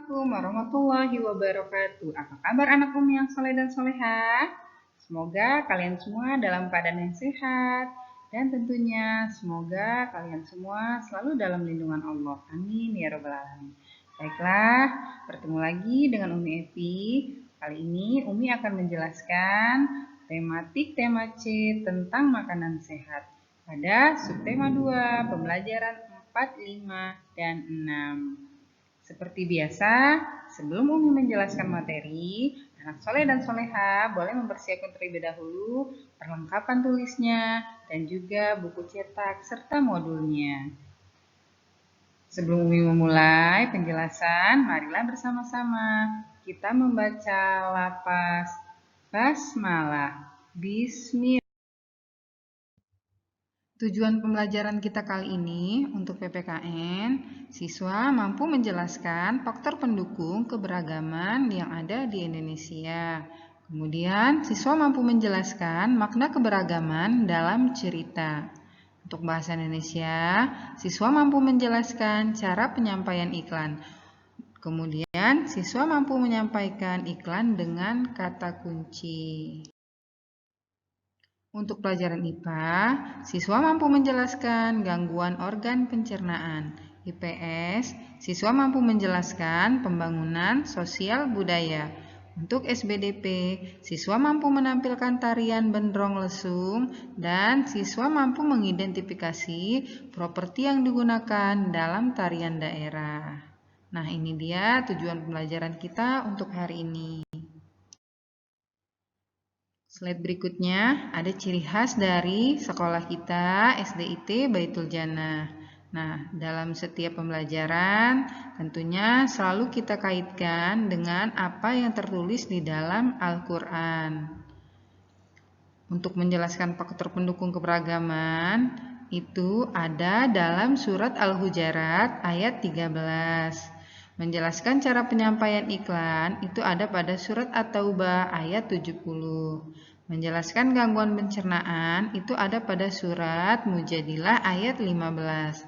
Assalamualaikum warahmatullahi wabarakatuh. Apa kabar anak Umi yang soleh dan soleha? Semoga kalian semua dalam keadaan yang sehat. Dan tentunya semoga kalian semua selalu dalam lindungan Allah. Amin ya robbal alamin. Baiklah, bertemu lagi dengan Umi Evi. Kali ini Umi akan menjelaskan tema C tentang makanan sehat. Pada subtema 2, pembelajaran 4, 5, dan 6. Seperti biasa, sebelum Umi menjelaskan materi, anak soleh dan soleha boleh mempersiapkan terlebih dahulu perlengkapan tulisnya dan juga buku cetak serta modulnya. Sebelum Umi memulai penjelasan, marilah bersama-sama kita membaca lafaz basmalah. Bismillah. Tujuan pembelajaran kita kali ini untuk PPKN, siswa mampu menjelaskan faktor pendukung keberagaman yang ada di Indonesia. Kemudian, siswa mampu menjelaskan makna keberagaman dalam cerita. Untuk bahasa Indonesia, siswa mampu menjelaskan cara penyampaian iklan. Kemudian, siswa mampu menyampaikan iklan dengan kata kunci. Untuk pelajaran IPA, siswa mampu menjelaskan gangguan organ pencernaan. IPS, siswa mampu menjelaskan pembangunan sosial budaya. Untuk SBDP, siswa mampu menampilkan tarian Bendrong Lesung dan siswa mampu mengidentifikasi properti yang digunakan dalam tarian daerah. Nah, ini dia tujuan pembelajaran kita untuk hari ini. Slide berikutnya ada ciri khas dari sekolah kita SDIT Baitul Jannah. Nah, dalam setiap pembelajaran tentunya selalu kita kaitkan dengan apa yang tertulis di dalam Al-Quran. Untuk menjelaskan faktor pendukung keberagaman itu ada dalam surat Al-Hujarat ayat 13. Menjelaskan cara penyampaian iklan itu ada pada surat At-Taubah ayat 70. Menjelaskan gangguan pencernaan itu ada pada surat Mujadilah ayat 15.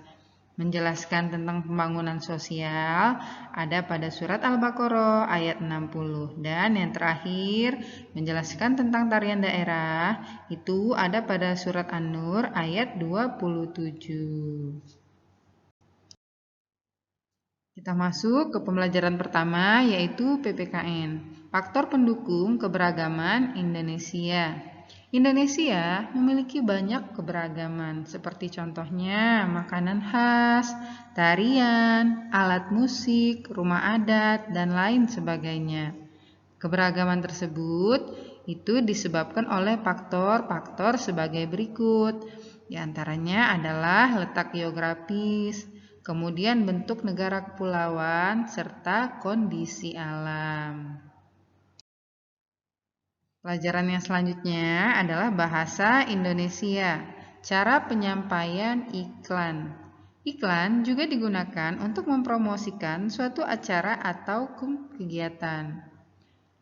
Menjelaskan tentang pembangunan sosial ada pada surat Al-Baqarah ayat 60. Dan yang terakhir, menjelaskan tentang tarian daerah itu ada pada surat An-Nur ayat 27. Kita masuk ke pembelajaran pertama yaitu PPKN, faktor pendukung keberagaman Indonesia. Indonesia memiliki banyak keberagaman seperti contohnya makanan khas, tarian, alat musik, rumah adat, dan lain sebagainya. Keberagaman tersebut itu disebabkan oleh faktor-faktor sebagai berikut. Di antaranya adalah letak geografis, kemudian bentuk negara kepulauan, serta kondisi alam. Pelajaran yang selanjutnya adalah bahasa Indonesia, cara penyampaian iklan. Iklan juga digunakan untuk mempromosikan suatu acara atau kegiatan.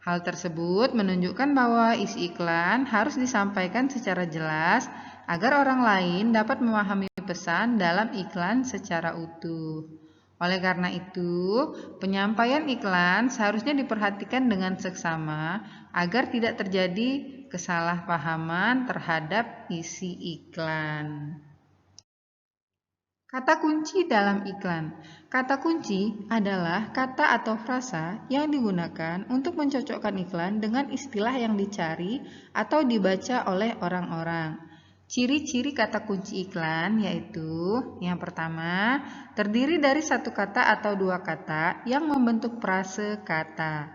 Hal tersebut menunjukkan bahwa isi iklan harus disampaikan secara jelas agar orang lain dapat memahami pesan dalam iklan secara utuh. Oleh karena itu, penyampaian iklan seharusnya diperhatikan dengan seksama agar tidak terjadi kesalahpahaman terhadap isi iklan. Kata kunci dalam iklan. Kata kunci adalah kata atau frasa yang digunakan untuk mencocokkan iklan dengan istilah yang dicari atau dibaca oleh orang-orang. Ciri-ciri kata kunci iklan yaitu yang pertama, terdiri dari satu kata atau dua kata yang membentuk frase kata.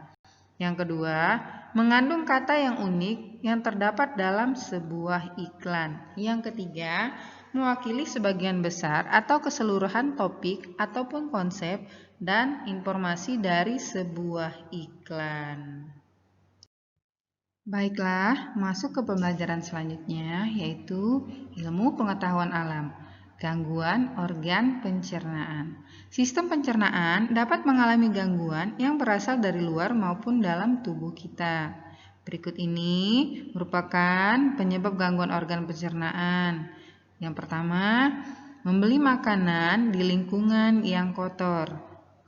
Yang kedua, mengandung kata yang unik yang terdapat dalam sebuah iklan. Yang ketiga, mewakili sebagian besar atau keseluruhan topik ataupun konsep dan informasi dari sebuah iklan. Baiklah, masuk ke pembelajaran selanjutnya yaitu ilmu pengetahuan alam, gangguan organ pencernaan. Sistem pencernaan dapat mengalami gangguan yang berasal dari luar maupun dalam tubuh kita. Berikut ini merupakan penyebab gangguan organ pencernaan. Yang pertama, membeli makanan di lingkungan yang kotor.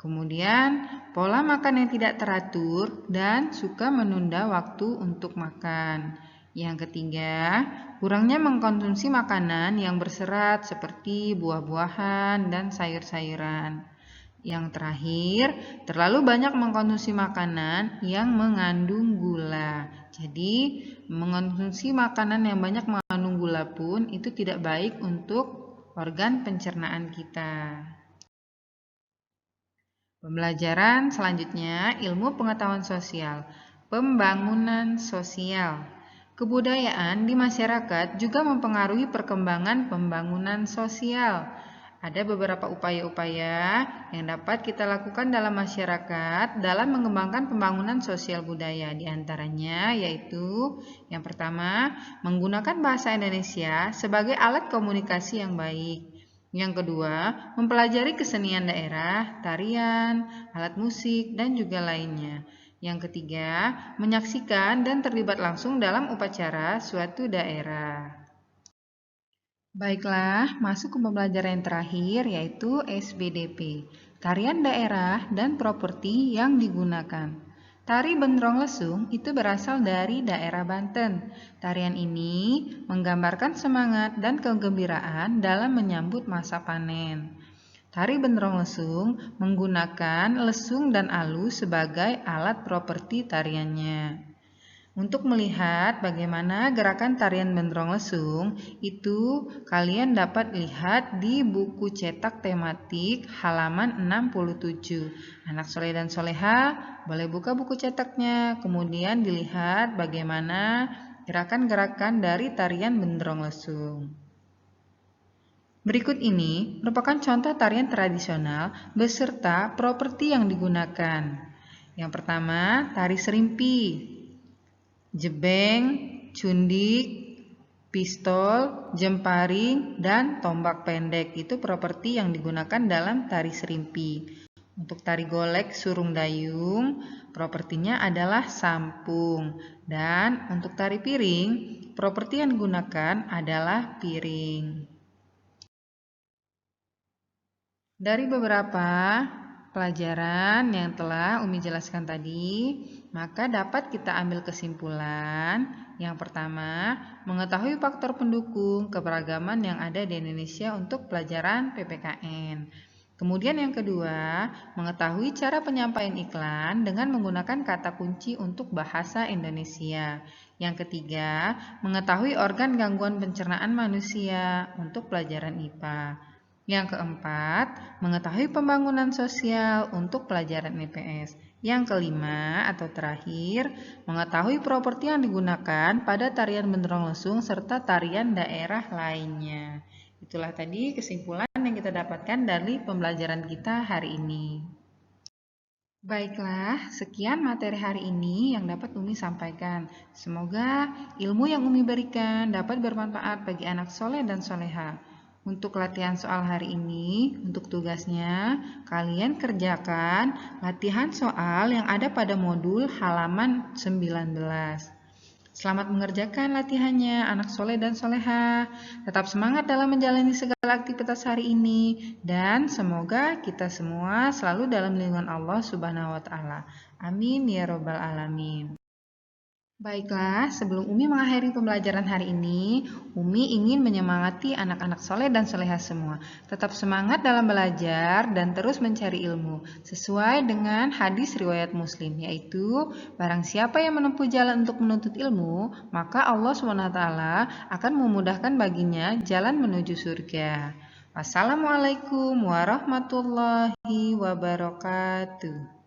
Kemudian, pola makan yang tidak teratur dan suka menunda waktu untuk makan. Yang ketiga, kurangnya mengkonsumsi makanan yang berserat seperti buah-buahan dan sayur-sayuran. Yang terakhir, terlalu banyak mengkonsumsi makanan yang mengandung gula. Jadi, mengkonsumsi makanan yang banyak mengandung gula pun itu tidak baik untuk organ pencernaan kita. Pembelajaran selanjutnya, ilmu pengetahuan sosial, pembangunan sosial. Kebudayaan di masyarakat juga mempengaruhi perkembangan pembangunan sosial. Ada beberapa upaya-upaya yang dapat kita lakukan dalam masyarakat dalam mengembangkan pembangunan sosial budaya. Di antaranya yaitu yang pertama, menggunakan bahasa Indonesia sebagai alat komunikasi yang baik. Yang kedua, mempelajari kesenian daerah, tarian, alat musik, dan juga lainnya. Yang ketiga, menyaksikan dan terlibat langsung dalam upacara suatu daerah. Baiklah, masuk ke pembelajaran yang terakhir yaitu SBDP, tarian daerah dan properti yang digunakan. Tari Benderong Lesung itu berasal dari daerah Banten. Tarian ini menggambarkan semangat dan kegembiraan dalam menyambut masa panen. Tari Benderong Lesung menggunakan lesung dan alu sebagai alat properti tariannya. Untuk melihat bagaimana gerakan tarian Benderong Lesung, itu kalian dapat lihat di buku cetak tematik halaman 67. Anak soleh dan soleha boleh buka buku cetaknya, kemudian dilihat bagaimana gerakan-gerakan dari tarian Benderong Lesung. Berikut ini merupakan contoh tarian tradisional beserta properti yang digunakan. Yang pertama, tari serimpi. Jebeng, cundik, pistol, jemparing, dan tombak pendek itu properti yang digunakan dalam tari serimpi. Untuk tari golek surung dayung, propertinya adalah sampung. Dan untuk tari piring, properti yang digunakan adalah piring. Dari beberapa pelajaran yang telah Umi jelaskan tadi, maka dapat kita ambil kesimpulan. Yang pertama, mengetahui faktor pendukung keberagaman yang ada di Indonesia untuk pelajaran PPKN. Kemudian yang kedua, mengetahui cara penyampaian iklan dengan menggunakan kata kunci untuk bahasa Indonesia. Yang ketiga, mengetahui organ gangguan pencernaan manusia untuk pelajaran IPA. Yang keempat, mengetahui pembangunan sosial untuk pelajaran IPS. Yang kelima atau terakhir, mengetahui properti yang digunakan pada tarian Benderong Lesung serta tarian daerah lainnya. Itulah tadi kesimpulan yang kita dapatkan dari pembelajaran kita hari ini. Baiklah, sekian materi hari ini yang dapat Umi sampaikan. Semoga ilmu yang Umi berikan dapat bermanfaat bagi anak soleh dan soleha. Untuk latihan soal hari ini, untuk tugasnya, kalian kerjakan latihan soal yang ada pada modul halaman 19. Selamat mengerjakan latihannya, anak soleh dan soleha. Tetap semangat dalam menjalani segala aktivitas hari ini. Dan semoga kita semua selalu dalam lindungan Allah Subhanahu wa Ta'ala. Amin ya Robbal 'Alamin. Baiklah, sebelum Umi mengakhiri pembelajaran hari ini, Umi ingin menyemangati anak-anak soleh dan soleha semua. Tetap semangat dalam belajar dan terus mencari ilmu, sesuai dengan hadis riwayat Muslim, yaitu barang siapa yang menempuh jalan untuk menuntut ilmu, maka Allah SWT akan memudahkan baginya jalan menuju surga. Wassalamualaikum warahmatullahi wabarakatuh.